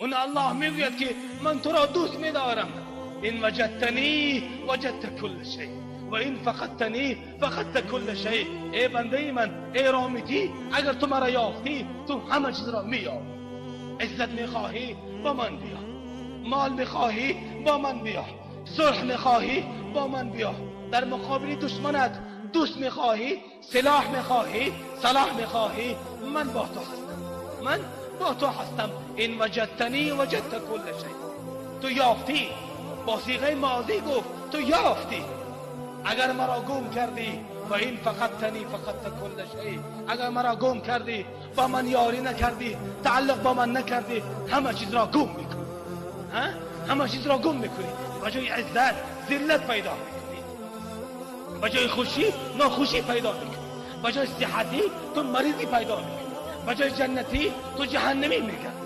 اون الله میگوید که من تو را دوست میدارم. این وجدتنی وجدت کل شیء و این فقدتنی فقدت کل شیء. ای بنده من، ای رامیتی، اگر تو مرا یافتی تو همه چیز را مییابی. عزت میخواهی با من بیا، مال میخواهی با من بیا، صلح میخواهی با من بیا. در مقابل دشمنت دوست میخواهی، سلاح میخواهی، صلاح میخواهی، من با تو هستم، من با تو هستم. این وجدتنی وجدت کل شیء. تو یافتی، با صیغه ماضی گفت تو یافتی. اگر مرا گم کردی و این فقدتنی فقدت کل شیء، اگر مرا گم کردی، با من یاری نکردی، تعلق با من نکردی، همه چیز را گم میکنی. همه چیز را گم میکنی. بجای عزت ذلت پیدا میکنی، بجای خوشی ناخوشی پیدا میکنی، بجای صحتی تو مریضی پیدا میکنی، بجای جنتی تو جهنمی میکنی.